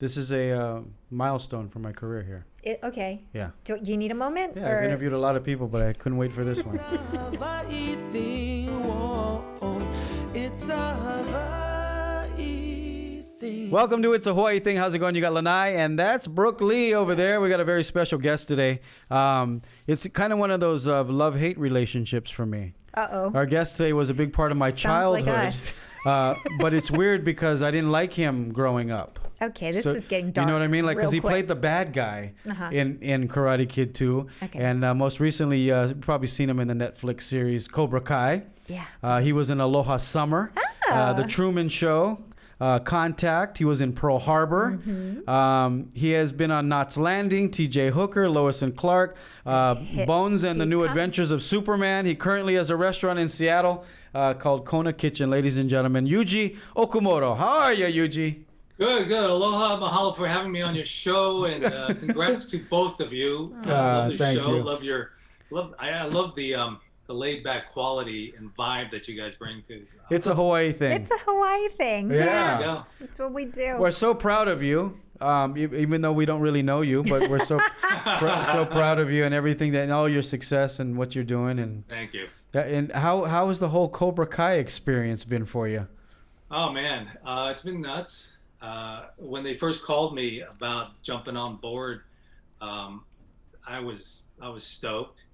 This is a milestone for my career here. Okay. Yeah. Do you need a moment? Yeah, I've interviewed a lot of people, but I couldn't wait for this one. Welcome to It's a Hawaii Thing. How's it going? You got Lanai, and that's Brook Lee over there. We got a very special guest today. It's kind of one of those love-hate relationships for me. Uh-oh. Our guest today was a big part of my childhood. Like us. But it's weird because I didn't like him growing up. Okay, this is getting dark. You know what I mean? Like, because he quick. played the bad guy in Karate Kid 2. Okay. And most recently, you've probably seen him in the Netflix series Cobra Kai. Yeah. He was in Aloha Summer, The Truman Show, Contact. He was in Pearl Harbor. Mm-hmm. He has been on Knots Landing, T.J. Hooker, Lois and Clark, Bones and the New Adventures of Superman. He currently has a restaurant in Seattle called Kona Kitchen, ladies and gentlemen. Yuji Okumoto. How are you, Yuji? Good. Aloha, mahalo for having me on your show, and congrats to both of you. Love your thank show. you. I love the laid back quality and vibe that you guys bring to. It's a Hawaii thing. It's a Hawaii thing. Yeah. Yeah. That's what we do. We're so proud of you, even though we don't really know you, but we're so so proud of you and everything and all your success and what you're doing. And Thank you. And how has the whole Cobra Kai experience been for you? Oh man, it's been nuts. When they first called me about jumping on board, I was stoked.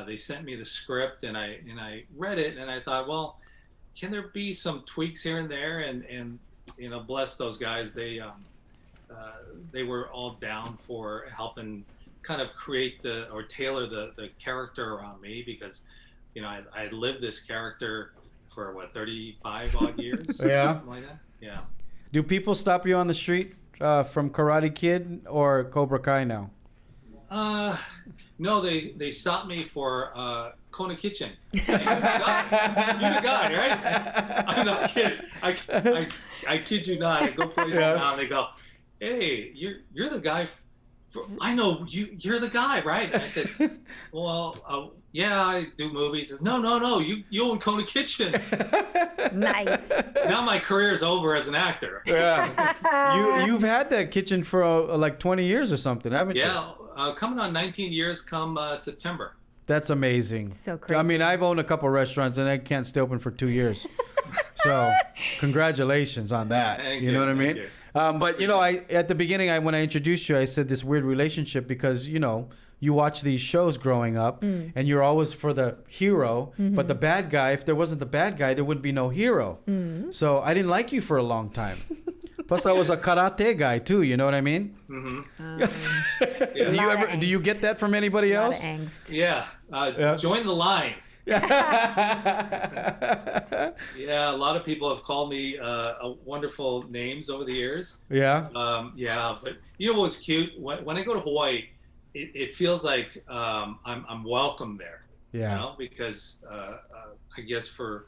They sent me the script and I read it and I thought, well, can there be some tweaks here and there? And you know, bless those guys. They were all down for helping kind of create or tailor the character around me, because you know I lived this character for 35 odd years. Yeah. Something like that. Yeah. Do people stop you on the street from Karate Kid or Cobra Kai now? No, they stopped me for Kona Kitchen. You're the guy, right? I'm not kidding. I kid you not. I go places now and they go, "Hey, you're the guy. I know you're the guy, right?" And I said, "Well, yeah, I do movies." No, you own Kona Kitchen. Nice. Now my career is over as an actor. Yeah. You've had that kitchen for like 20 years or something, haven't you? Yeah. Coming on 19 years come September. That's amazing. So crazy. I mean, I've owned a couple restaurants and I can't stay open for 2 years. So, congratulations on that. Thank you know what I mean? you. But you know, at the beginning, when I introduced you, I said this weird relationship because you know you watch these shows growing up, and you're always for the hero, but the bad guy. If there wasn't the bad guy, there would be no hero. So I didn't like you for a long time. Plus, I was a karate guy too. You know what I mean? Mm-hmm. Do you get that from anybody a lot else? of angst. Yeah. Join the line. Yeah, a lot of people have called me wonderful names over the years. Yeah. But you know what's cute? When I go to Hawaii, it feels like I'm welcome there. Yeah. You know, because I guess for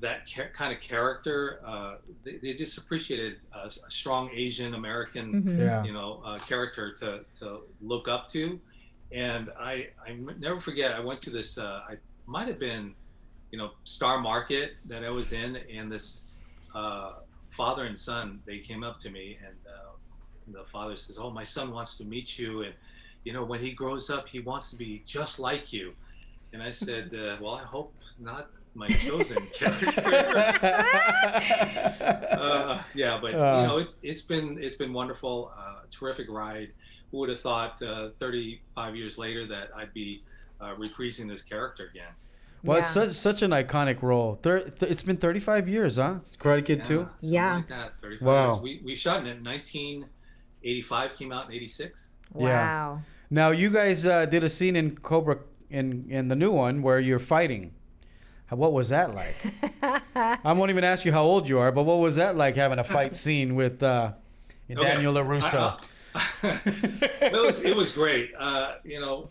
that kind of character, they just appreciated a strong Asian American, you know, character to look up to. And I never forget, I went to this, I might have been, you know, Star Market that I was in, and this father and son, they came up to me, and the father says, "Oh, my son wants to meet you, and you know, when he grows up, he wants to be just like you." And I said, "Well, I hope not my chosen character." But you know, it's been wonderful, terrific ride. Who would have thought 35 years later that I'd be reprising this character again? Well, it's such an iconic role. It's been 35 years, huh? Karate Kid 2? Yeah. Like that, 35 Wow. years. We shot it in 1985, came out in 86. Wow. Yeah. Now, you guys did a scene in Cobra, in the new one, where you're fighting. What was that like? I won't even ask you how old you are, but what was that like, having a fight scene with Daniel LaRusso? It was great. You know,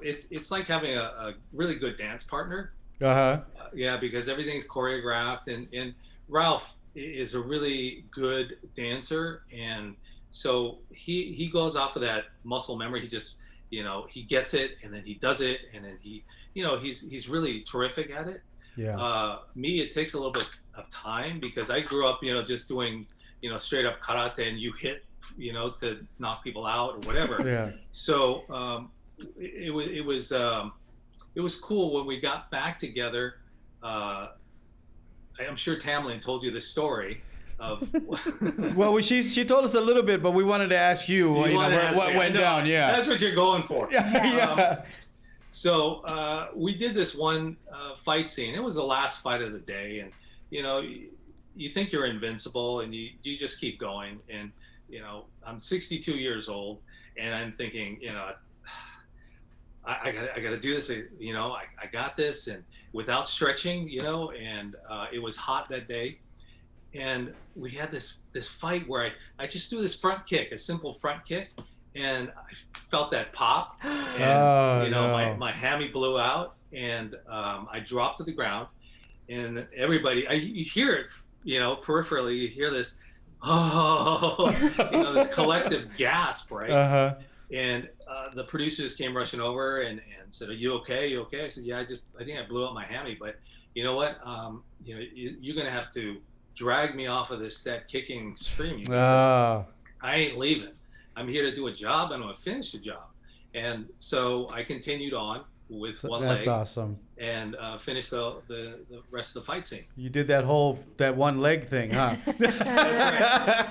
it's like having a really good dance partner. Yeah, because everything's choreographed, and Ralph is a really good dancer, and so he goes off of that muscle memory. He just, you know, he gets it, and then he does it, and then he, you know, he's really terrific at it. Yeah. Me, it takes a little bit of time because I grew up, you know, just doing, straight up karate and you hit, to knock people out or whatever. Yeah. So it was cool when we got back together. I'm sure Tamlin told you this story of. Well, she told us a little bit, but we wanted to ask you, what went down. Yeah, that's what you're going for. Yeah. So we did this one fight scene. It was the last fight of the day, and you think you're invincible, and you just keep going. And I'm 62 years old, and I'm thinking, I got to do this. I got this, and without stretching, and it was hot that day. And we had this fight where I just threw this front kick, a simple front kick, and I felt that pop, and my hammy blew out, and I dropped to the ground, and everybody, you hear it, peripherally, you hear this, this collective gasp, right? Uh-huh. And the producers came rushing over and said, "Are you okay? You okay?" I said, "Yeah, I think I blew out my hammy, but you know what? You're gonna have to drag me off of this set, kicking, screaming. I ain't leaving. I'm here to do a job, and I'm gonna finish the job." And so I continued on with one leg. That's awesome. And finished the rest of the fight scene. You did that one leg thing, huh? That's right.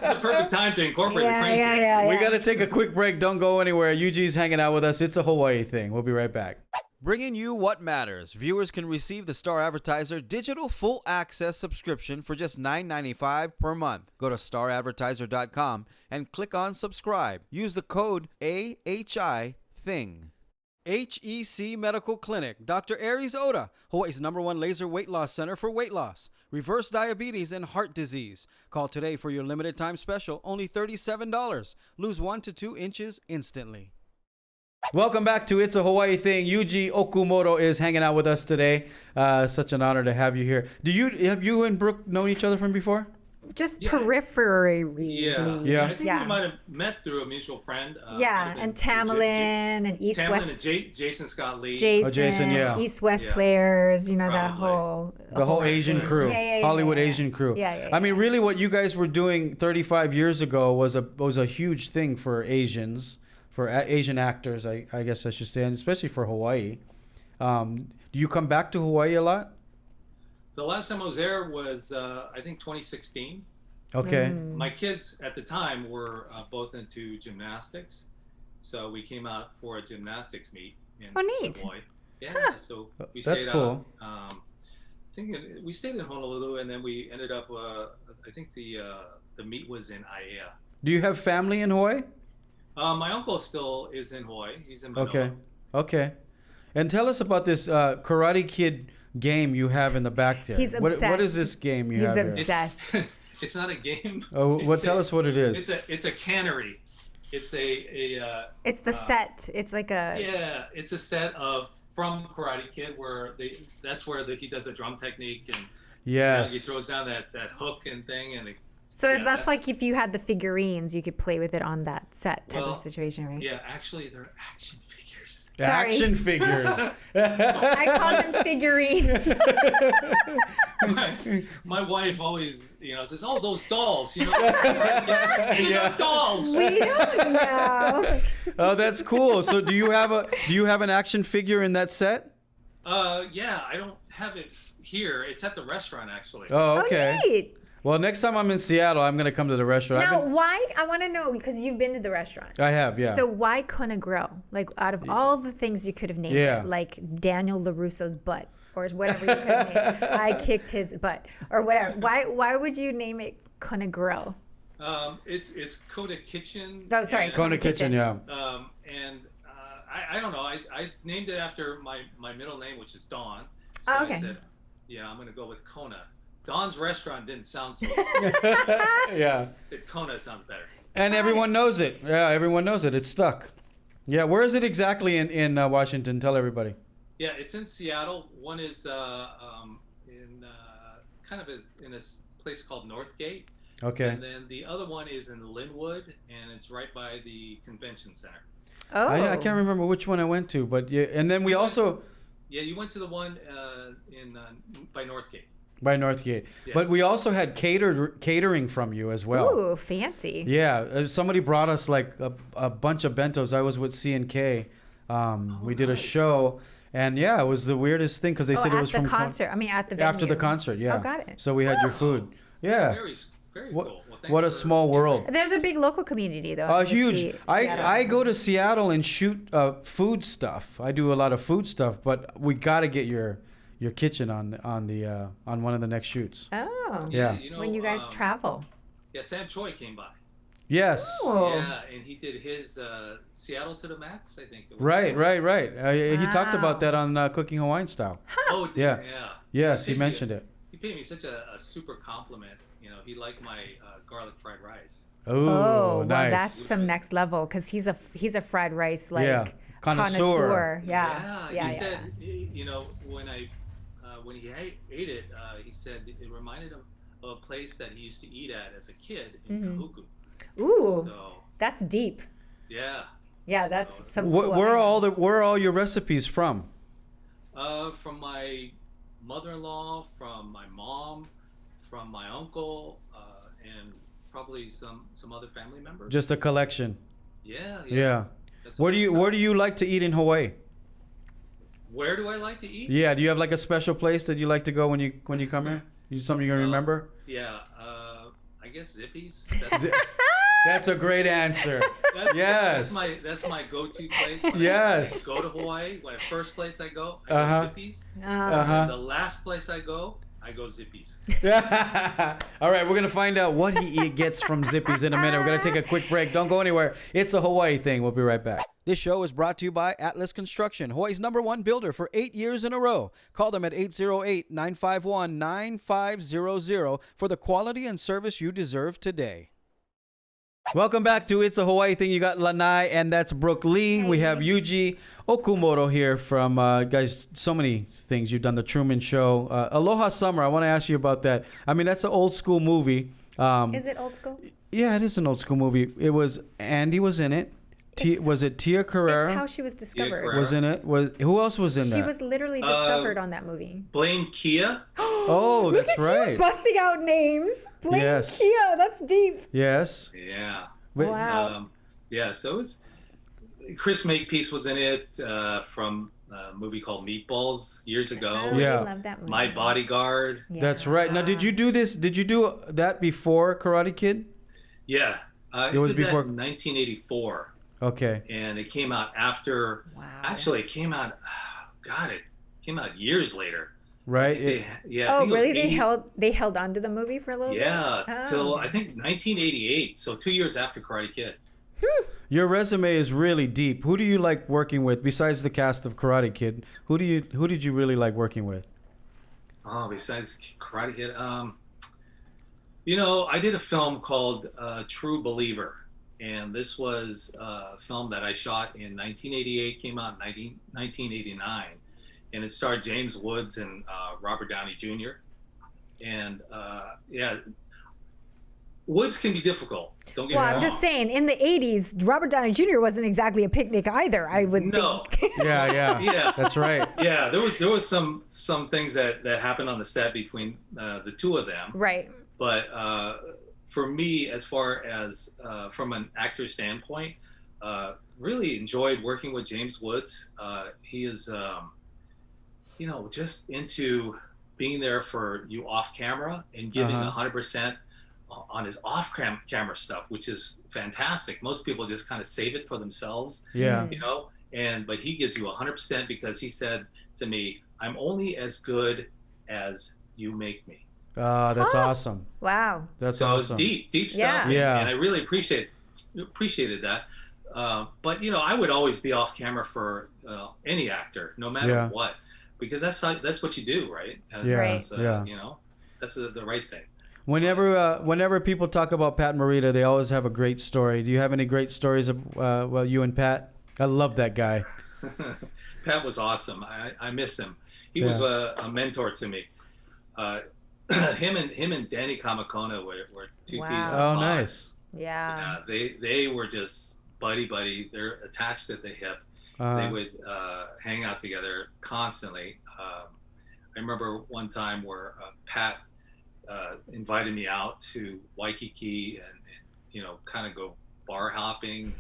It's a perfect time to incorporate a crank kick. Yeah. We got to take a quick break. Don't go anywhere. Yuji's hanging out with us. It's a Hawaii thing. We'll be right back. Bringing you what matters. Viewers can receive the Star Advertiser digital full access subscription for just $9.95 per month. Go to staradvertiser.com and click on subscribe. Use the code AHITHING. HEC Medical Clinic. Dr. Aries Oda, Hawaii's #1 laser weight loss center for weight loss, reverse diabetes, and heart disease. Call today for your limited time special, only $37. Lose 1 to 2 inches instantly. Welcome back to It's a Hawaii Thing. Yuji Okumoto is hanging out with us today. Such an honor to have you here. Have you and Brook known each other from before? Just peripherally. Yeah. I think we might have met through a mutual friend. And Tamlin and East West. And Jason Scott Lee. Jason, yeah. East West players. That Probably. whole Asian crew. Hollywood Asian crew. Yeah. I mean, really, what you guys were doing 35 years ago was a huge thing for Asians, for Asian actors, I guess I should say, and especially for Hawaii. Do you come back to Hawaii a lot? The last time I was there was, I think, 2016. Okay. My kids at the time were both into gymnastics, so we came out for a gymnastics meet in neat. Hawaii. Yeah, so we That's stayed cool. out. I think we stayed in Honolulu, and then we ended up. I think the meet was in Aiea. Do you have family in Hawaii? My uncle still is in Hawaii. He's in Manoa. Okay. And tell us about this Karate Kid game you have in the back there. He's obsessed. What is this game you have here? He's obsessed. It's not a game. Tell us what it is. It's a cannery. It's it's the set. It's like a. Yeah, it's a set from Karate Kid that's where he does a drum technique and. Yes. He throws down that hook and thing and. That's like if you had the figurines, you could play with it on that set type of situation, right? Yeah, actually, they're action figures. Sorry. Action figures. I call them figurines. my wife always, says, "Oh, those dolls, dolls." We don't know. Oh, that's cool. So, do you have an action figure in that set? Yeah, I don't have it here. It's at the restaurant, actually. Oh, okay. Oh, neat. Well, next time I'm in Seattle, I'm gonna come to the restaurant. Now, why? I want to know because you've been to the restaurant. I have, yeah. So why Kona Grill? Like out of all the things you could have named it, like Daniel LaRusso's butt or whatever you could have named. I kicked his butt or whatever. Why would you name it Kona Grill? It's Kona Kitchen. Oh, sorry, Kona Kitchen, yeah. I don't know. I named it after my middle name, which is Dawn. So Oh, okay. I said, I'm gonna go with Kona. Dawn's restaurant didn't sound so Yeah. Kona sounds better. And everyone knows it. Yeah, everyone knows it. It's stuck. Yeah, where is it exactly in Washington? Tell everybody. Yeah, it's in Seattle. One is in kind of in a place called Northgate. Okay. And then the other one is in Linwood, and it's right by the convention center. Oh. I can't remember which one I went to, but yeah. And then we also. Yeah, you went to the one by Northgate. By Northgate. Yes. But we also had catering from you as well. Ooh, fancy. Yeah. Somebody brought us like a bunch of bentos. I was with C&K. We did a show. And yeah, it was the weirdest thing because they said it was at from the concert. I mean, at the venue. after the concert. Yeah. Oh, got it. So we had your food. Yeah. Very, very What, cool. Well, what a small world. There's a big local community, though. Huge. I go to Seattle and shoot food stuff. I do a lot of food stuff, but we got to get your kitchen on one of the next shoots. Oh. Yeah. You know, When you guys travel. Yeah, Sam Choi came by. Yes. Oh. Yeah, and he did his Seattle to the Max, I think. It was. Right. He talked about Wow. that on Cooking Hawaiian Style. Oh, Yeah. yeah. Yes, he mentioned it. He paid me such a super compliment. You know, he liked my garlic fried rice. Ooh, Well, nice. that's some next level because he's a fried rice Connoisseur. Yeah. He said, you know, when he ate it, he said it reminded him of a place that he used to eat at as a kid in Kahuku. Ooh, So, that's deep. yeah. Yeah, that's some. Where are all your recipes from? From my mother-in-law, from my mom, from my uncle, and probably some other family members. Just a collection. Yeah. That's Where do you like to eat in Hawaii? Where do I like to eat? Yeah, do you have like a special place that you like to go when you come here? Something you can remember? Yeah, I guess Zippy's. That's a great answer. Yes. That's my go-to place. When Yes. I go to Hawaii. When first place I go Zippy's. Uh-huh. The last place I go Zippy's. All right, we're going to find out what he gets from Zippy's in a minute. We're going to take a quick break. Don't go anywhere. It's a Hawaii thing. We'll be right back. This show is brought to you by Atlas Construction, Hawaii's #1 builder for 8 years in a row. Call them at 808-951-9500 for the quality and service you deserve today. Welcome back to It's a Hawaii Thing. You got Lanai, and that's Brook Lee. Hey. We have Yuji Okumoto here from, guys, so many things. You've done The Truman Show. Aloha Summer, I want to ask you about that. I mean, that's an old school movie. Is it old school? Yeah, it is an old school movie. Andy was in it. Was it Tia Carrera? That's how she was discovered. Was in it. Who else was in that? She was literally discovered on that movie. Blaine Kia. Oh, that's Look at right. you busting out names. Blaine Yes. Kia, that's deep. Yes. Yeah. Wow. So it was Chris Makepeace was in it from a movie called Meatballs years ago. Yeah. I love that movie. My Bodyguard. Yeah. That's right. Now, did you do this? Did you do that before Karate Kid? Yeah. It was before. That in 1984. Okay. And it came out after. Wow. Actually, it came out. It came out years later. Right. Yeah. Oh, really? They held on to the movie for a little bit. Yeah. Oh. Till I think 1988. So 2 years after Karate Kid. Your resume is really deep. Who do you like working with besides the cast of Karate Kid? Who did you really like working with? Oh, besides Karate Kid, you know, I did a film called True Believer, and this was a film that I shot in 1988, came out in 1989, and it starred James Woods and Robert Downey Jr. And Woods can be think. Don't get me wrong. I'm just saying, in the 80s, Robert Downey Jr. wasn't exactly a picnic either, I would think. Yeah. That's right. Yeah, there was some things that happened on the set between the two of them. Right. But for me, as far as from an actor standpoint, really enjoyed working with James Woods. He is, just into being there for you off camera and giving 100% on his off camera stuff, which is fantastic. Most people just kind of save it for themselves. Yeah. But he gives you 100% because he said to me, "I'm only as good as you make me." That's awesome. Wow. That's awesome. awesome. It's deep stuff. Yeah. And I really appreciated that. But I would always be off camera for any actor, no matter what, because that's what you do, right? That's the right thing. Whenever people talk about Pat Morita, they always have a great story. Do you have any great stories of you and Pat? I love that guy. Pat was awesome. I miss him. He was a mentor to me. Him and Danny Kamakona were two pieces. Oh, nice. Yeah. They were just buddy. They're attached at the hip. They would hang out together constantly. remember one time where Pat invited me out to Waikiki and you know, kind of go bar hopping,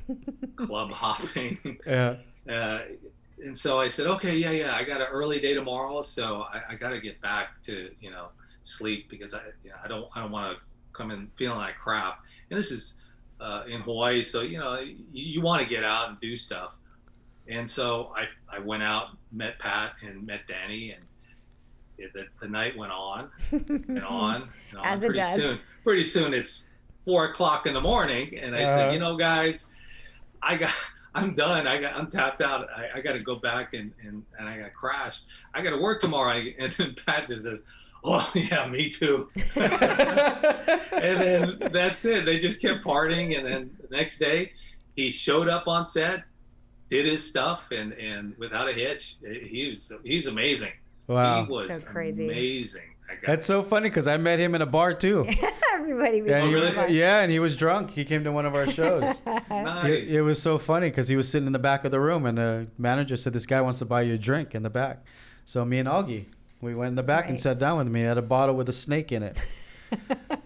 club hopping. Yeah. And so I said, okay, yeah, I got an early day tomorrow, so I got to get back to, you know, sleep because I don't want to come in feeling like crap. And this is in Hawaii, so you know you want to get out and do stuff. And so I went out, met Pat and met Danny, and the night went on and on and on. As it does. Pretty soon it's 4:00 in the morning, and I said, you know, guys, I'm done. I'm tapped out. I got to go back and I got to crash. I got to work tomorrow. And then Pat just says, oh yeah, me too. And then that's it. They just kept partying. And then the next day he showed up on set, did his stuff, and without a hitch, he's amazing. Wow. He was so crazy. Amazing. That's so funny because I met him in a bar too. Everybody. Really? Yeah, and he was drunk. He came to one of our shows. Nice. It was so funny because he was sitting in the back of the room, and the manager said, "This guy wants to buy you a drink in the back." So me and Augie, we went in the back and sat down with him. He had a bottle with a snake in it,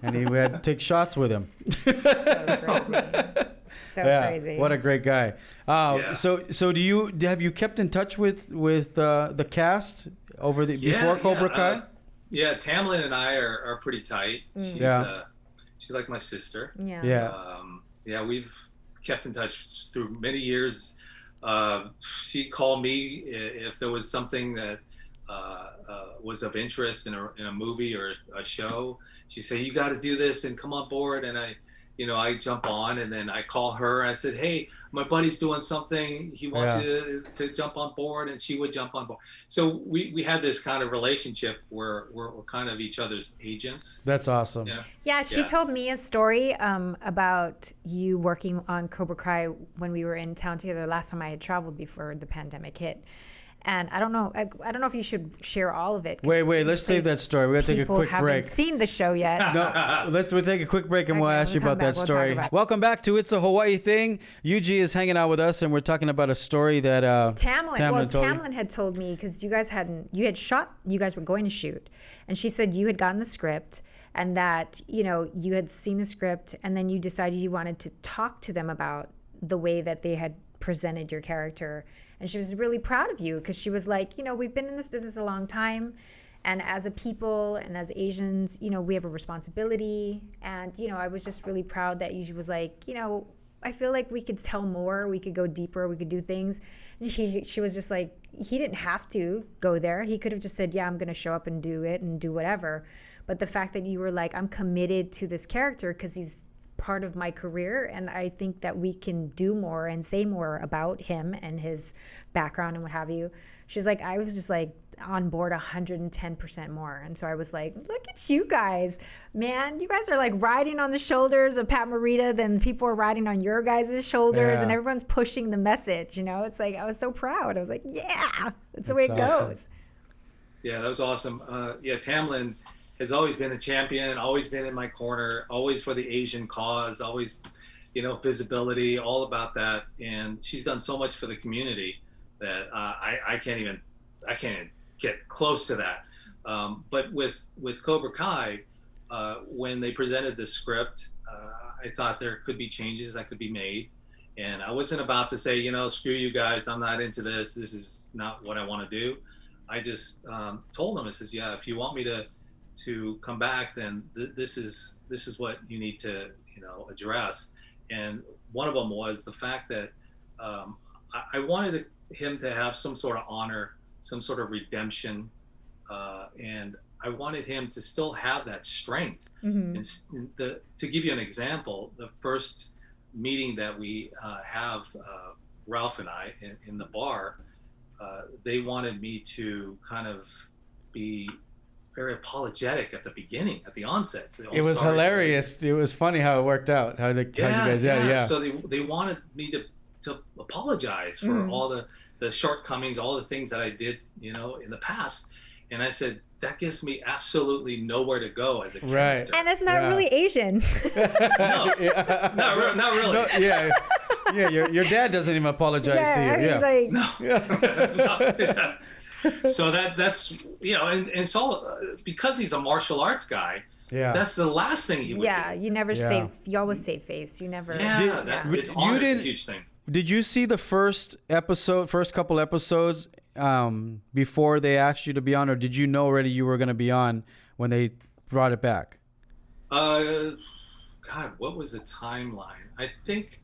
and we had to take shots with him. So crazy. What a great guy. So have you kept in touch with the cast over before Cobra Kai? Yeah, Tamlin and I are pretty tight. She's like my sister. Yeah. We've kept in touch through many years. She called me if there was something that was of interest in a movie or a show. She said, you got to do this and come on board. And I jump on, and then I call her. I said, hey, my buddy's doing something. He wants you to jump on board, and she would jump on board. So we had this kind of relationship where we're kind of each other's agents. That's awesome. Yeah, she told me a story about you working on Cobra Kai when we were in town together last time I had traveled before the pandemic hit. And I don't know if you should share all of it. Wait, let's save that story. We got to take a quick break. People haven't seen the show yet. We'll take a quick break and we'll ask you about that story. Welcome back to It's a Hawaii Thing. Yuji is hanging out with us, and we're talking about a story that Tamlin had told me, because you guys were going to shoot, and she said you had gotten the script and that, you know, you had seen the script, and then you decided you wanted to talk to them about the way that they had presented your character. And she was really proud of you because she was like, you know, we've been in this business a long time, and as a people and as Asians, you know, we have a responsibility. And, you know, I was just really proud that you was like, you know, I feel like we could tell more, we could go deeper, we could do things. And she was just like, he didn't have to go there. He could have just said, yeah, I'm going to show up and do it and do whatever. But the fact that you were like, I'm committed to this character because he's part of my career, and I think that we can do more and say more about him and his background and what have you. She's like, I was just like on board 110% more. And so I was like, look at you guys, man, you guys are like riding on the shoulders of Pat Morita, then people are riding on your guys' shoulders, and everyone's pushing the message, you know. It's like, I was so proud. I was like, yeah, that's the way it goes. Yeah, that was awesome. Tamlin has always been a champion, always been in my corner, always for the Asian cause, always, you know, visibility, all about that. And she's done so much for the community that I can't even get close to that. But with Cobra Kai, when they presented the script, I thought there could be changes that could be made. And I wasn't about to say, you know, screw you guys, I'm not into this. This is not what I want to do. I just told them, I says, yeah, if you want me to come back, then this is what you need to, you know, address. And one of them was the fact that I wanted him to have some sort of honor, some sort of redemption, and I wanted him to still have that strength. Mm-hmm. And to give you an example, the first meeting that we have, Ralph and I in the bar, they wanted me to kind of be very apologetic at the beginning, at the onset. It was hilarious. It was funny how it worked out. How you guys, So they wanted me to apologize for all the shortcomings, all the things that I did, you know, in the past. And I said, that gives me absolutely nowhere to go as a character. Right. And it's not really Asian. No, not really. No, yeah, your dad doesn't even apologize to you. Like... No. So that's and so because he's a martial arts guy. Yeah, that's the last thing he would do. You never save. You always save face. You never. It's honor is a huge thing. Did you see the first couple episodes before they asked you to be on, or did you know already you were going to be on when they brought it back? God, what was the timeline? I think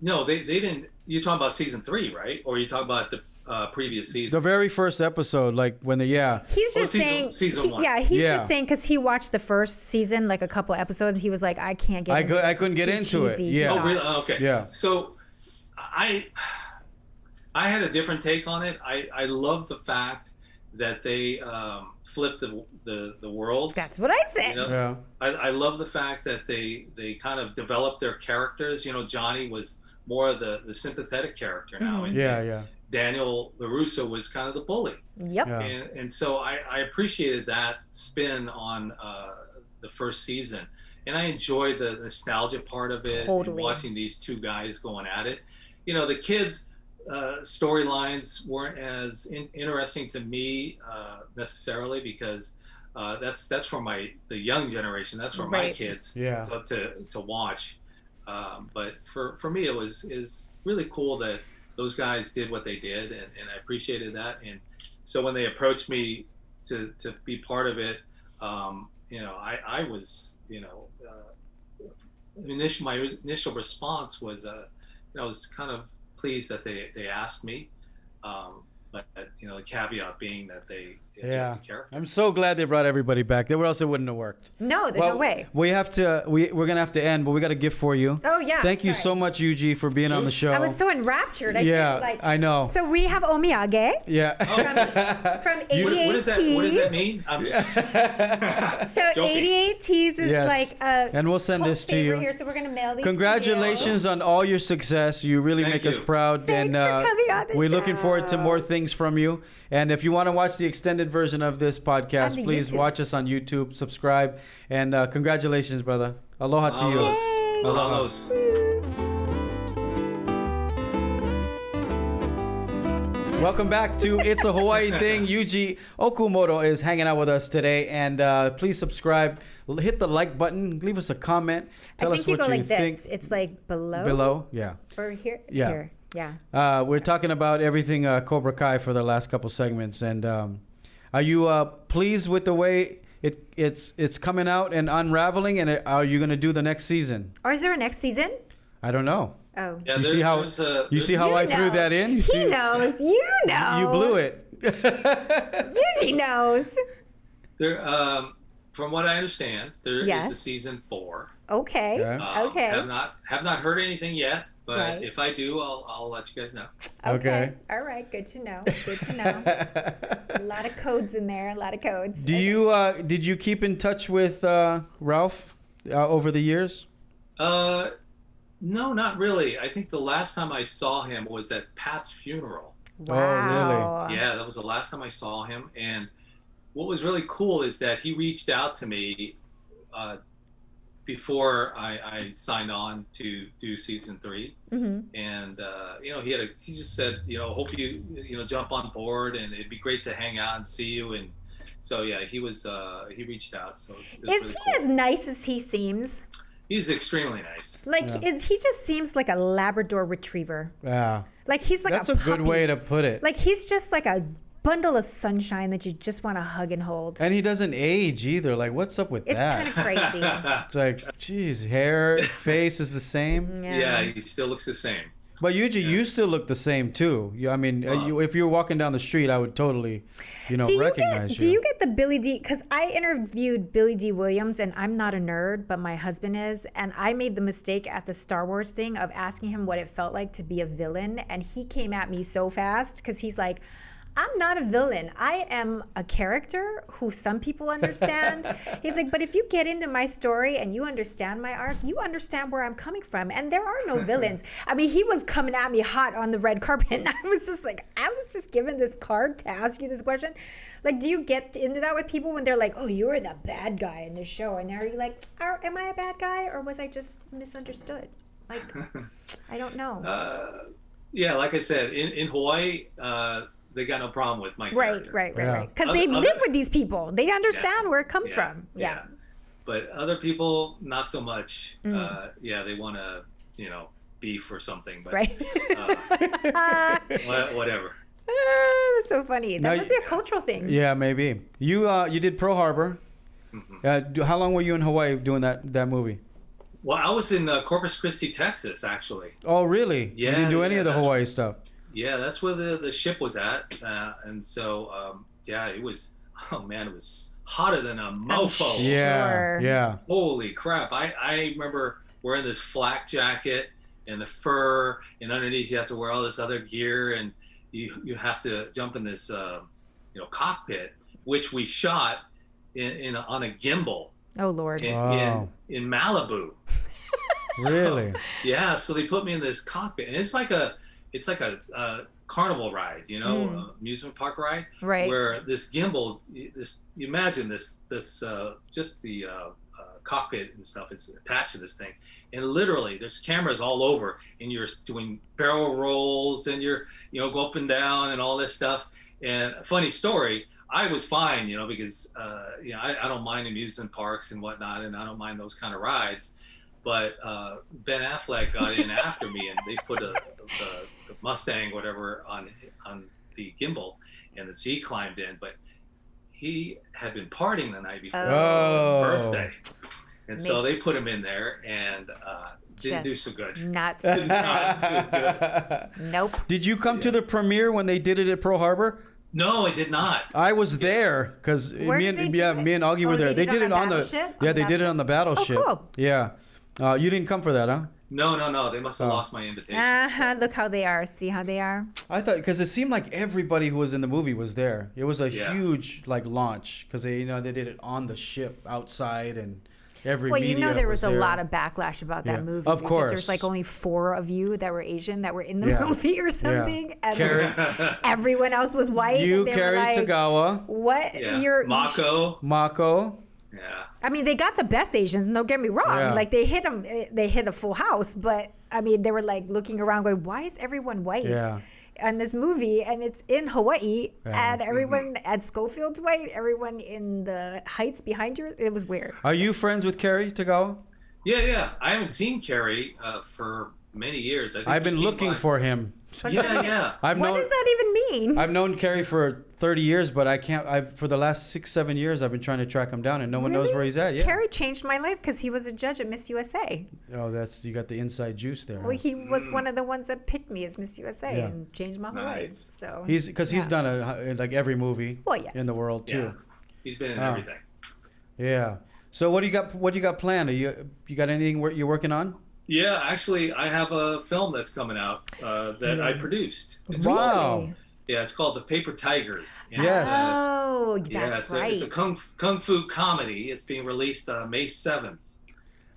no, they didn't. You're talking about season 3, right? Or you talking about the previous season? The very first episode, like when He's just saying season 1. He's just saying because he watched the first season, like a couple episodes. He was like, I can't get. I couldn't get into it. Yeah. Oh, really? Okay. Yeah. So, I had a different take on it. I love the fact that they flipped the worlds. That's what I said. I love the fact that they kind of developed their characters. Johnny was more of the sympathetic character now. And Daniel LaRusso was kind of the bully. Yep. And so I appreciated that spin on the first season. And I enjoyed the nostalgia part of it. Totally. And watching these two guys going at it. The kids' storylines weren't as interesting to me necessarily because that's for the young generation. That's for my kids to watch. But for me, is really cool that those guys did what they did, and I appreciated that. And so when they approached me to be part of it, I was, my initial response was, I was kind of pleased that they asked me, but the caveat being that they adjust the character. I'm so glad they brought everybody back. Or else it wouldn't have worked. No, there's no way. We have to. We're gonna have to end, but we got a gift for you. Oh yeah. Thank you so much, Yuji, for being on the show. I was so enraptured. I know. So we have omiyage. Yeah. From 88 what does that mean? I'm just so joking. 88 Tees is and we'll send this to you. Here, so we're gonna mail these. Congratulations on all your success. You really make us proud. Thanks for coming on the show. We're looking forward to more things from you. And if you want to watch the extended version of this podcast, please watch us on YouTube, subscribe, and congratulations, brother. Aloha to you. Aloha. Welcome back to It's a Hawaii Thing. Yuji Okumoto is hanging out with us today, and please subscribe. Hit the like button. Leave us a comment. Tell us what you think. I think you go like this. It's like below. Below, yeah. Or here. Yeah. Here. Yeah. We're talking about everything Cobra Kai for the last couple segments, and are you pleased with the way it's coming out and unraveling? And are you going to do the next season? Or is there a next season? I don't know. Oh. Yeah, you see how I threw that in? He knows. You know. You blew it. Yuji knows. There, from what I understand, there is a season 4. Okay. Okay. Have not heard anything yet. But if I do, I'll let you guys know. Okay. All right. Good to know. Good to know. A lot of codes in there. A lot of codes. Did you keep in touch with Ralph over the years? No, not really. I think the last time I saw him was at Pat's funeral. Wow. Oh, really? Yeah, that was the last time I saw him. And what was really cool is that he reached out to me before I signed on to do season 3, and he just said, hope you jump on board, and it'd be great to hang out and see you. And so he reached out. So is really he cool. As nice as he seems? He's extremely nice. He just seems like a Labrador retriever. Yeah. Like he's like that's a good way to put it. Like he's just like a bundle of sunshine that you just want to hug and hold. And he doesn't age either. Like, what's up with that? It's kind of crazy. It's like, geez, hair, face is the same. Yeah, he still looks the same. But Yuji, you still look the same too. If you were walking down the street, I would totally, recognize you. Do you get the Billy D? Because I interviewed Billy D. Williams, and I'm not a nerd, but my husband is, and I made the mistake at the Star Wars thing of asking him what it felt like to be a villain, and he came at me so fast because he's like, I'm not a villain. I am a character who some people understand. He's like, but if you get into my story and you understand my arc, you understand where I'm coming from. And there are no villains. I mean, he was coming at me hot on the red carpet. And I was just given this card to ask you this question. Like, do you get into that with people when they're like, oh, you're the bad guy in this show? And are you like, am I a bad guy? Or was I just misunderstood? Like, I don't know. Yeah, like I said, in Hawaii, they got no problem with my Right. character. Because they live with these people. They understand where it comes from. Yeah. But other people, not so much. They want to, beef or something. But whatever. That's so funny. That must be a cultural thing. Yeah, maybe. You did Pearl Harbor. How long were you in Hawaii doing that movie? Well, I was in Corpus Christi, Texas, actually. Oh, really? Yeah. You didn't do any of the Hawaii stuff? Yeah, that's where the ship was at. And so, it was, it was hotter than a mofo. Yeah. Holy crap. I remember wearing this flak jacket and the fur, and underneath you have to wear all this other gear, and you have to jump in this, cockpit, which we shot on a gimbal. Oh Lord! In Malibu. Really? Yeah. So they put me in this cockpit, and it's like a carnival ride, amusement park ride, right? Where this gimbal, you imagine this just the cockpit and stuff is attached to this thing, and literally there's cameras all over, and you're doing barrel rolls, and you're go up and down and all this stuff. And a funny story. I was fine, because, I don't mind amusement parks and whatnot, and I don't mind those kind of rides. But Ben Affleck got in after me, and they put the Mustang, whatever, on the gimbal, and so he climbed in. But he had been partying the night before. It was his birthday. And so they put him in there, and didn't do so good. Not so good. Nope. Did you come to the premiere when they did it at Pearl Harbor? No, I did not. I was there because me and Augie were there. They did it on the they did it on the battleship. Oh, cool. Yeah. You didn't come for that, huh? No. They must have lost my invitation. Look how they are. See how they are. I thought because it seemed like everybody who was in the movie was there. It was a huge launch because they they did it on the ship outside and. Well, there was a lot of backlash about that movie. Of course. There's only 4 of you that were Asian that were in the movie or something. Yeah. And everyone else was white. You, and they Carrie were like, Tagawa. What? Yeah. Mako. Yeah. I mean, they got the best Asians, and don't get me wrong. Yeah. They hit them. They hit a full house. But, I mean, they were looking around going, why is everyone white? Yeah. On this movie, and it's in Hawaii, and everyone at Schofield's white, everyone in the heights behind you, it was weird. Are you friends with Carrie Tagawa? Yeah. I haven't seen Carrie for many years. I've been looking for him. Yeah. What does that even mean? I've known Carrie for 30 years, but I can't. For the last 6-7 years, I've been trying to track him down, and no one knows where he's at. Yeah. Carrie changed my life because he was a judge at Miss USA. Oh, you got the inside juice there. Well, he was one of the ones that picked me as Miss USA and changed my whole life. So he's done every movie in the world too. Yeah. He's been in everything. Yeah. So what do you got? What do you got planned? You got anything you're working on? Yeah, actually, I have a film that's coming out that I produced. Wow. It's called The Paper Tigers. And yes. That's right. It's a kung fu comedy. It's being released May 7th.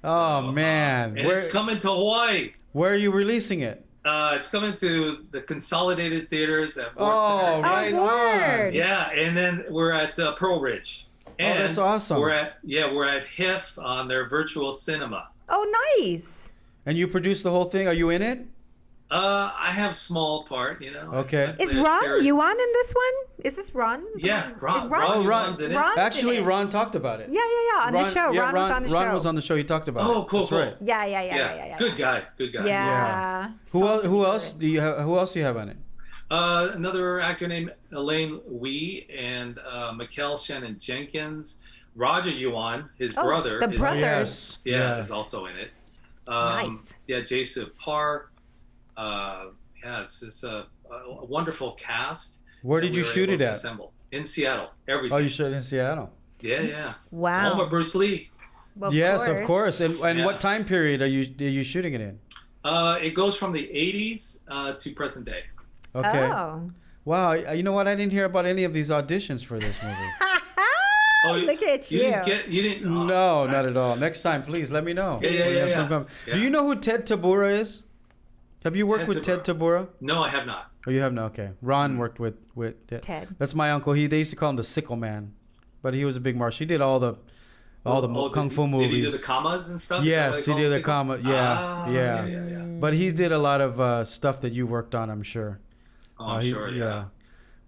Oh, man. And it's coming to Hawaii. Where are you releasing it? It's coming to the Consolidated Theaters at Ward Center. Right on. Yeah, and then we're at Pearl Ridge. And that's awesome. We're at HIF on their virtual cinema. Oh, nice. And you produced the whole thing? Are you in it? I have small part, Okay. Is Ron Yuan in this one? Is this Ron? Yeah, Ron. Ron's in it. Actually, Ron talked about it. Yeah. On the show. Yeah, Ron was on the show. Ron was on the show. He talked about it. Oh, cool. Right. Yeah. Good guy. Yeah. Who else do you have on it? Another actor named Elaine Wee and Mikkel Shannon Jenkins. Roger Yuan, his brother. The brothers. Is also in it. Nice. Yeah, Jason Park. It's a wonderful cast. Where did you shoot it at? Assemble. In Seattle. Everything. Oh, you shot it in Seattle. Yeah. Wow. It's home of Bruce Lee. Well, yes, of course. And what time period are you shooting it in? It goes from the 80s to present day. Okay. Oh. Wow. You know what? I didn't hear about any of these auditions for this movie. Look at you. You didn't. Oh, no, not at all. Next time, please let me know. Yeah. Do you know who Ted Tabura is? Have you worked with Ted Tabura? No, I have not. Oh, you have not. Okay. Ron worked with Ted. That's my uncle. They used to call him the Sickle Man, but he was a big martial. He did all the kung fu movies. Did he do the commas and stuff? Yes, he did the comma. Yeah, yeah. But he did a lot of stuff that you worked on, I'm sure. Oh, I'm sure. Yeah.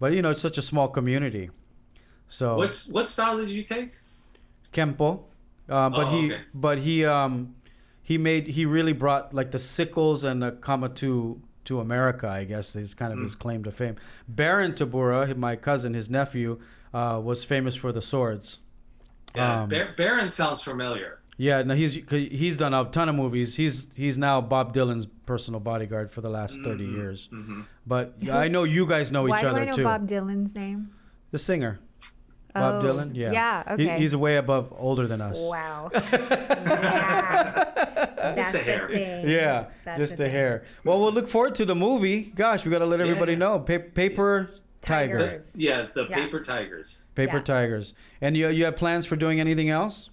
But it's such a small community. So what style did you take? Kempo, but he really brought like the sickles and the Kamatu to America. I guess is kind of his claim to fame. Baron Tabura, my cousin, his nephew, was famous for the swords. Yeah, Baron sounds familiar. Yeah, no, he's done a ton of movies. He's now Bob Dylan's personal bodyguard for the last 30 years. But I know you guys know each other too. Why do I know Bob Dylan's name? The singer. Bob Dylan? Yeah. Yeah, okay. He's way older than us. Wow. Just a hair. Yeah, just a hair. Well, we'll look forward to the movie. Gosh, we got to let everybody know. Paper Tigers. Paper Tigers. Paper Tigers. And you have plans for doing anything else?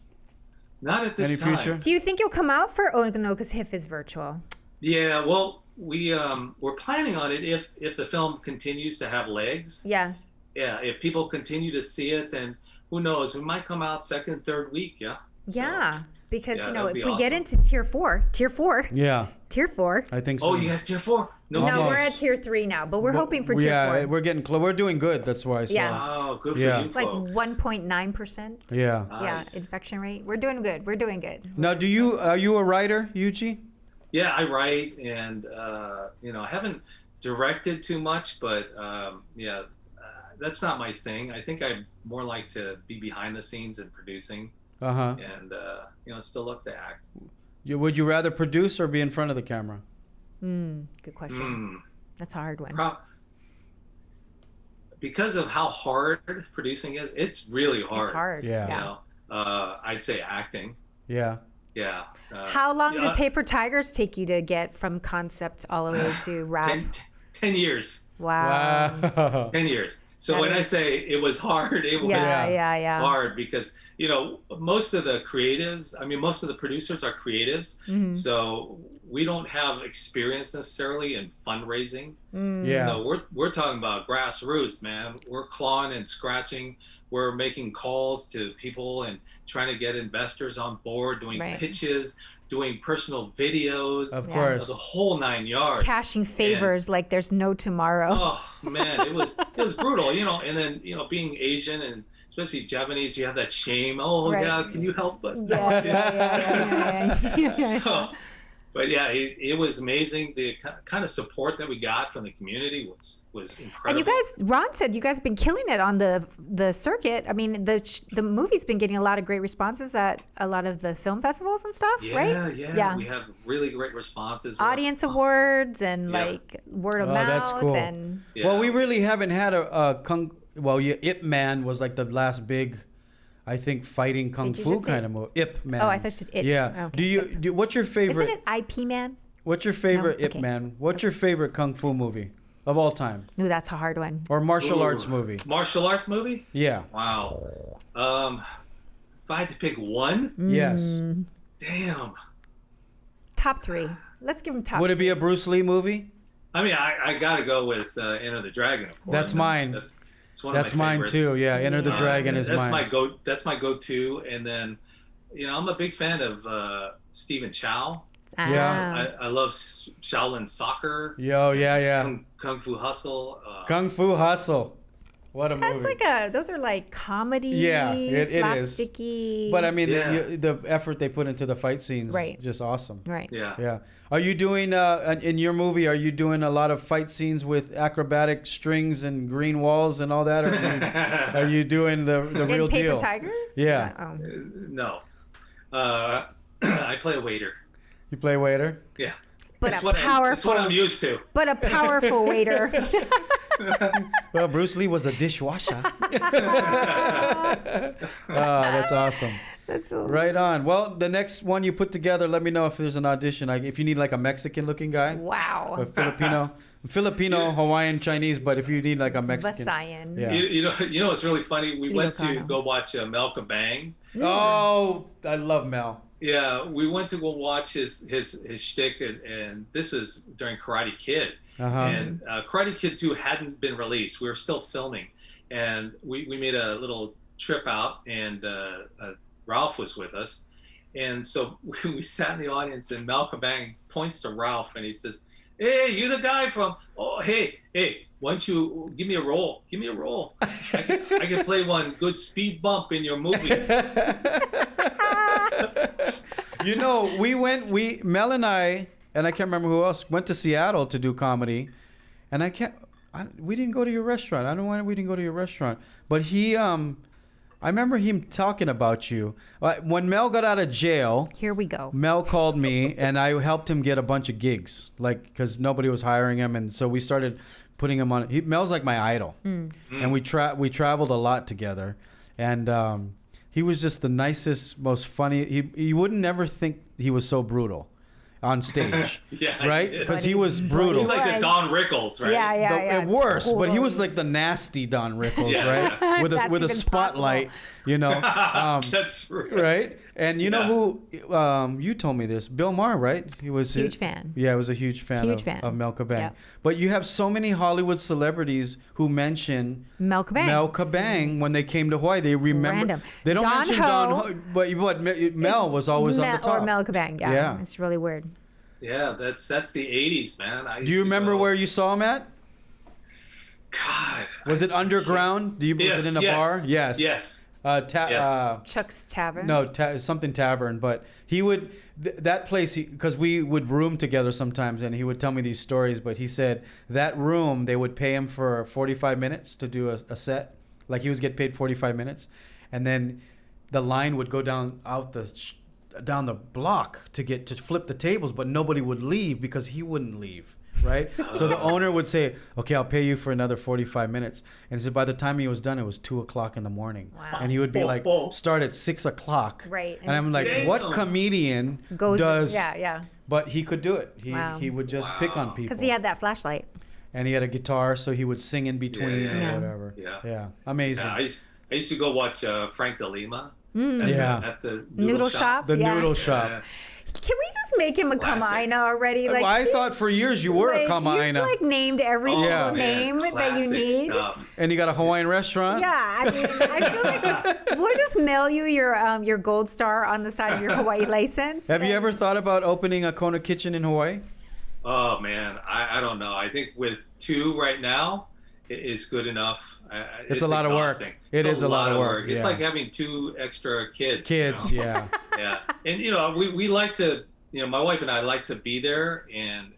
Not at this time. Future? Do you think you'll come out for no, because HIF is virtual? Yeah, well, we're planning on it if the film continues to have legs. Yeah. Yeah, if people continue to see it, then who knows? We might come out second, third week. Yeah. Yeah, because if we awesome. get into tier four. Yeah. Tier 4. I think so. Oh, you guys tier 4? No, we're at tier 3 now, but we're hoping for tier 4. Yeah, we're getting close. We're doing good. That's why. Yeah. Oh, good for you folks. Like 1.9%. Yeah. Nice. Yeah, infection rate. We're doing good. Now, are you a writer, Yuji? Yeah, I write, and I haven't directed too much, but that's not my thing. I think I more like to be behind the scenes and producing. And still love to act. Would you rather produce or be in front of the camera? Good question. That's a hard one. Because of how hard producing is, it's really hard. It's hard. Yeah. I'd say acting. Yeah. Yeah. How long did Paper Tigers take you to get from concept all the way to wrap? 10 years. Wow. 10 years. So when I say it was hard, it was hard because, most of the creatives, most of the producers are creatives. So we don't have experience necessarily in fundraising. Yeah. We're talking about grassroots, man. We're clawing and scratching. We're making calls to people and trying to get investors on board, doing pitches, doing personal videos, of course, the whole 9 yards, cashing favors like there's no tomorrow. Oh man, it was brutal, and then being Asian and especially Japanese, you have that shame. Oh yeah, can you help us? Yeah. So, but yeah, it was amazing. The kind of support that we got from the community was incredible. And you guys, Ron said you guys have been killing it on the circuit. I mean, the movie's been getting a lot of great responses at a lot of the film festivals and stuff, right? Yeah. We have really great responses. Audience awards and like word of mouth. That's cool. And well, we really haven't had Ip Man was like the last big, I think, fighting kung fu kind of movie. Ip Man. Oh, I thought you said it. Yeah. Okay. What's your favorite? Isn't it IP Man? What's your favorite Ip Man? What's your favorite kung fu movie of all time? Ooh, that's a hard one. Or martial arts movie? Martial arts movie? Yeah. Wow. If I had to pick one? Yes. Damn. Top 3. Let's give him top. Would it be a Bruce Lee movie? I gotta go with Enter the Dragon, of course. That's mine. It's one of my mine favorites. too. Yeah, Enter the Dragon is mine. That's my go-to. And then, I'm a big fan of Stephen Chow. Yeah. I love Shaolin Soccer. Yeah. Kung Fu Hustle. Kung Fu Hustle. What a movie. Those are like comedy, slapsticky. slapsticky. But I mean, the effort they put into the fight scenes, just awesome. Right. Yeah. Are you doing, in your movie, are you doing a lot of fight scenes with acrobatic strings and green walls and all that? Or are you doing the real in Paper deal? Tigers? Yeah. No. I play a waiter. You play waiter? Yeah. But that's powerful. what I'm used to. But a powerful waiter. Well, Bruce Lee was a dishwasher. That's awesome. That's so right on. Well, the next one you put together, let me know if there's an audition. If you need like a Mexican-looking guy. Wow. A Filipino, Hawaiian, Chinese, but if you need like a Mexican. Visayan. Yeah. You know, it's really funny. We went to go watch Mel Kabang. Oh, I love Mel. Yeah, we went to go watch his shtick, and this is during Karate Kid. And Karate Kid 2 hadn't been released. We were still filming, and we made a little trip out, and Ralph was with us, and so we sat in the audience, and Mel Kabang points to Ralph, and he says, Hey, you the guy from? Oh, hey, why don't you give me a role? Give me a role. I can play one good speed bump in your movie. You know, Mel and I can't remember who else, went to Seattle to do comedy, and we didn't go to your restaurant. I don't know why we didn't go to your restaurant, but I remember him talking about you. When Mel got out of jail, here we go. Mel called me, and I helped him get a bunch of gigs, because nobody was hiring him, and so we started putting him on. Mel's like my idol, and we traveled a lot together, and he was just the nicest, most funny. You wouldn't never think he was so brutal on stage, right? Because he was brutal. He's like the Don Rickles, right? Yeah. Worse, totally. But he was like the nasty Don Rickles, right? With a spotlight, That's true. Right? And you know who? You told me this, Bill Maher, right? He was huge fan. Yeah, I was a huge fan of Mel Kabang. Yeah. But you have so many Hollywood celebrities who mention Mel Kabang when they came to Hawaii. They remember. Random. They don't mention Don Ho, but Mel was always on the top. Or Mel Kabang. Yeah. It's really weird. Yeah, that's the 80s, man. Do you remember where you saw him at? God. Was it underground? Was it in a bar? Yes. Yes. Chuck's Tavern? No, something tavern. But he would, that place, because we would room together sometimes, and he would tell me these stories. But he said that room, they would pay him for 45 minutes to do a set. Like he was get paid 45 minutes. And then the line would go down the block to flip the tables, but nobody would leave because he wouldn't leave. Right? So the owner would say, okay, I'll pay you for another 45 minutes. And so by the time he was done, it was 2:00 in the morning. Wow. And he would be like, start at 6:00. Right. And I'm like, what comedian does? Yeah. But he could do it. He would just pick on people. Because he had that flashlight. And he had a guitar, so he would sing in between or whatever. Yeah. Amazing. Yeah, I used to go watch Frank DeLima at the noodle shop. The noodle shop. Can we just make him a Kama'aina already? Like, I thought for years you were a Kama'aina. You've named every single name that you need. Stuff. And you got a Hawaiian restaurant? Yeah, I mean, I feel like we'll just mail you your gold star on the side of your Hawaii license. Have you ever thought about opening a Kona kitchen in Hawaii? Oh, man. I don't know. I think with 2 right now, it is good enough. It's a lot exhausting. Of work. It is a lot of work. It's like having 2 extra kids. Yeah. Yeah. And, we like to, my wife and I like to be there and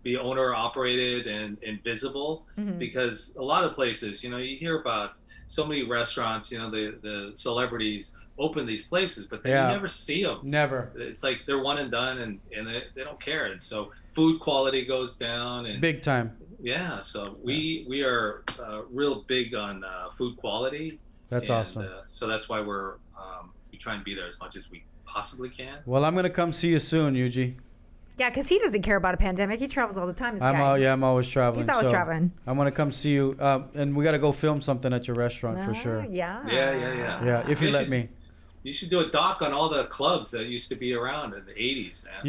be owner operated and visible because a lot of places, you hear about so many restaurants, the celebrities open these places, but then you never see them. Never. It's like they're one and done and they don't care. And so food quality goes down. And big time. Yeah. So we are real big on food quality. That's awesome. So that's why we try and be there as much as we possibly can. Well, I'm going to come see you soon, Yuji. Yeah, because he doesn't care about a pandemic. He travels all the time. I'm always traveling. He's always traveling. I'm going to come see you. And we got to go film something at your restaurant for sure. Yeah. Yeah, if you let me. You should do a doc on all the clubs that used to be around in the 80s, man.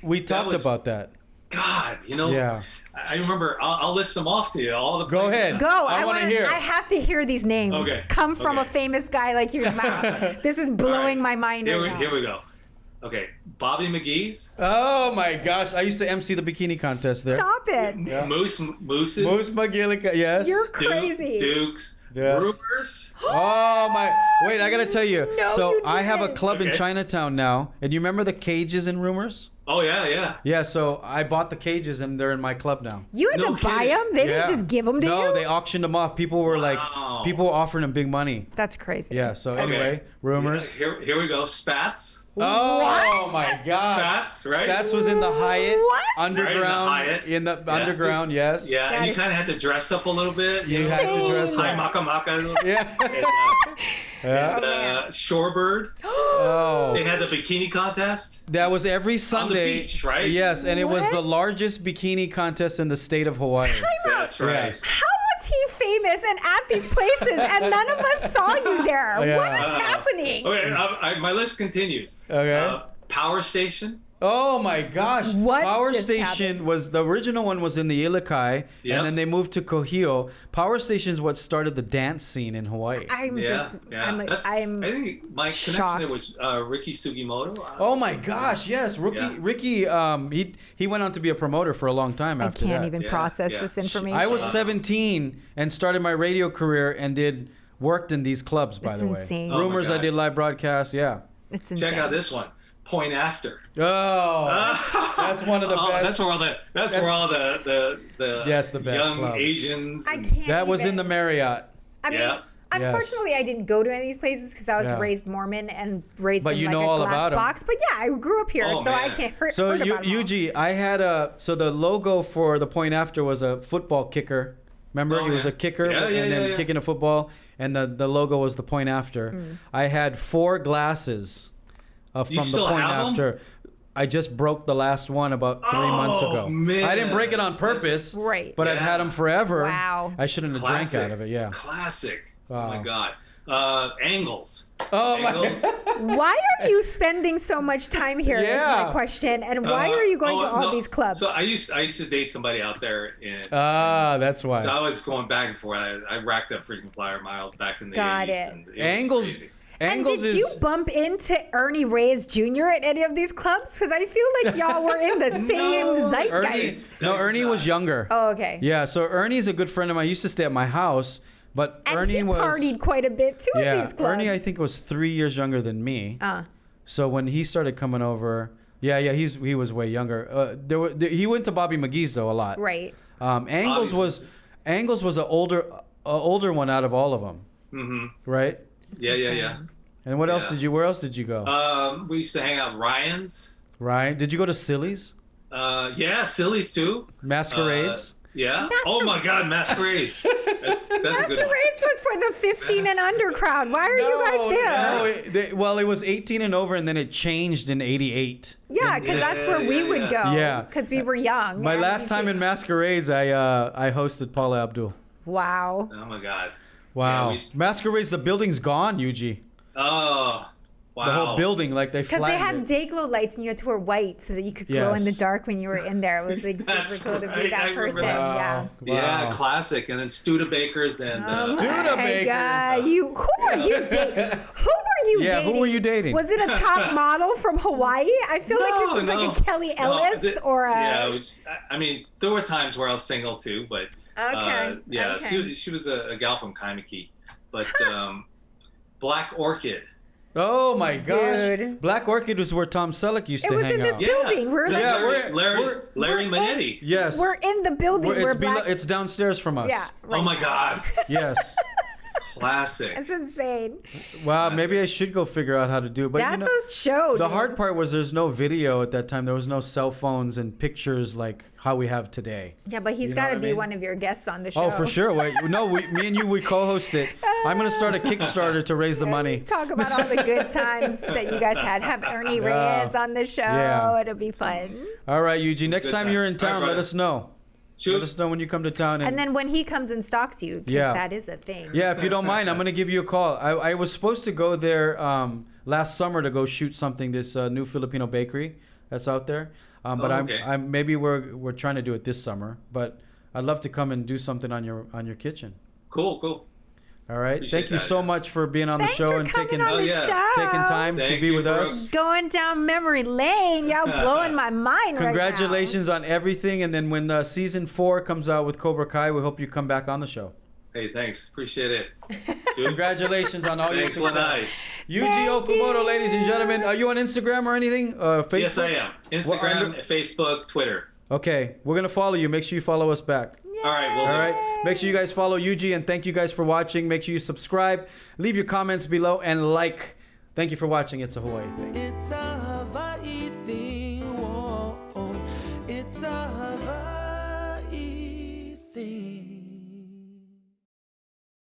We talked about that. God, I remember. I'll list them off to you. All the places. Go ahead. Go. I want to hear. I have to hear these names come from a famous guy like your mouth. This is blowing my mind right now. Here we go. Okay, Bobby McGee's. Oh my gosh! I used to MC the bikini contest there. Stop it. Yeah. Moose McGillica. Yes. You're crazy. Dukes. Yes. Rumors. Oh my! Wait, I gotta tell you. No, so you I have a didn't. club in Chinatown now, and you remember the cages in Rumors? Oh yeah. Yeah. So I bought the cages, and they're in my club now. You had to buy them? They didn't just give them to you? No, they auctioned them off. People were people were offering them big money. That's crazy. Yeah. So anyway, Rumors. Yeah, here we go. Spats. Oh my God! Spats, right? Spats was in the Hyatt underground. Right, in the underground, yes. Yeah, and you kind of had to dress up a little bit. You had to dress up. Hi, Maka. Yeah. And Shorebird. Oh. They had the bikini contest. That was every Sunday. On the beach, right? Yes, and it was the largest bikini contest in the state of Hawaii. That's right. Yes. How was he famous and at these places and none of us saw you there? Yeah. What is happening? Okay, my list continues. Okay. Power Station. Oh my gosh! What Power just Station happened? was the original one was in the Ilikai, Yep. and then they moved to Kohio. Power Station is what started the dance scene in Hawaii. I'm Yeah. I'm I think my connection shocked. there was Ricky Sugimoto. Oh my gosh! Yes, Ricky. He went on to be a promoter for a long time I after can't that. even Yeah, process yeah. this information. I was 17 and started my radio career and worked in these clubs. By That's the way, insane. Oh my Rumors. I God. did live broadcasts. Yeah. It's insane. Check out this one. Point After. Oh, that's one of the best. That's where all the Yes, the best young club. Asians. I and- can't. That was even- in the Marriott. I mean, Yeah. unfortunately, I didn't go to any of these places because I was Yeah. raised Mormon and raised But in you like know a all glass about 'em. box. But yeah, I grew up here, Oh, so I man. can't So heard about them all. Yuji, I had so the logo for the Point After was a football kicker. Remember, Oh, he was yeah. a kicker Yeah, and then yeah. kicking a football, and the logo was the Point After. I had 4 glasses from You the still Point have 'em? After. I just broke the last one about 3 months Oh, ago. man. I didn't break it on purpose, Right. but I've had them forever. Wow. I shouldn't have drank Classic. out of it. Yeah. Classic. Wow. Oh my God. Angles. Oh my Angles. Why are you spending so much time here? Is Yeah. my question. And why are you going to all no. these clubs? So I used to date somebody out there, and That's why. so I was going back and forth. I racked up frequent flyer miles back in the Got 80s. it. And was Angles. crazy. and Angles did is. you bump into Ernie Reyes Jr. at any of these clubs? Because I feel like y'all were in the same No, zeitgeist. Ernie was younger. Oh, okay. Yeah, so Ernie's a good friend of mine. He used to stay at my house, but And Ernie he was partied quite a bit too at these clubs. Ernie I think was 3 years younger than me. So when he started coming over, he was way younger. He went to Bobby McGee's though a lot. Right. Angles was an older one out of all of them. Mm-hmm. Right? Yeah. And what else Yeah. did you? Where else did you go? We used to hang out at Ryan's. Ryan, did you go to Silly's? Yeah, Silly's too. Masquerades? Yeah. Oh my God, Masquerades. That's a good one. Masquerades was for the 15 and under crowd. Why are you guys there? No, it was 18 and over, and then it changed in '88. Yeah, because that's where we would go. Yeah. Because we were young. My and last we time could- in Masquerades, I hosted Paula Abdul. Wow. Oh my God. Wow. Yeah, Masquerades, the building's gone, Yuji. Oh. Wow. The whole building, like they Because they flattened had it. Dayglow lights and you had to wear white so that you could glow in the Yes. dark when you were in there. It was like super That's cool to be right. that I remember person. that. Yeah. Yeah, Wow. classic. And then Studebakers and Oh my Studebakers. God. Who were you dating? Who were you Yeah, dating? who were you dating? Was it a top model from Hawaii? I feel like this was like a Kelly Ellis or a... Yeah, it was. I mean, there were times where I was single too, but Okay. yeah, okay. she was a gal from Kaimiki, but Black Orchid. Oh my gosh. Dude. Black Orchid was where Tom Selleck used It to was hang in this out. building. We're like, Yeah, Larry Manetti. Yes. we're in the building. We're black. It's downstairs from us. Yeah. Oh my God, Yes. classic. That's insane. Wow, maybe I should go figure out how to do it. But That's you know, a show. the dude. hard part was there's no video at that time. There was no cell phones and pictures like how we have today. Yeah, but he's You know got what to I be mean? one of your guests on the show. Oh, for sure. Wait, no, me and you, we co-host it. I'm gonna start a Kickstarter to raise the money. Talk about all the good times that you guys had. Have Ernie Yeah. Reyes on the show. Yeah. It'll be fun. All right, Yuji. Next Good time you're in times. All right, town, let brother. us know. Shoot. Let us know when you come to town. And then when he comes and stalks you, because Yeah. that is a thing. Yeah, if you don't mind, I'm gonna give you a call. I was supposed to go there last summer to go shoot something. This new Filipino bakery that's out there. But okay. I'm maybe we're trying to do it this summer. But I'd love to come and do something on your kitchen. Cool. All right. Appreciate Thank you that, so yeah. much for being on Thanks the show for and coming taking on the yeah. show. taking time to Thank be you, with Brooke. us. Going down memory lane. Y'all blowing my mind Congratulations on everything. And then when season 4 comes out with Cobra Kai, we hope you come back on the show. Hey, thanks. Appreciate it. Shoot. Congratulations on all your Thanks, success. Lanai. Yuji Thank Okumoto, you. ladies and gentlemen. Are you on Instagram or anything? Facebook? Yes, I am. Instagram, Facebook, Twitter. Okay, we're gonna follow you. Make sure you follow us back. All right, we'll All do. right. Make sure you guys follow Yuji, and thank you guys for watching. Make sure you subscribe, leave your comments below, and like. Thank you for watching. It's a Hawaii thing. It's a Hawaii thing. Whoa. It's a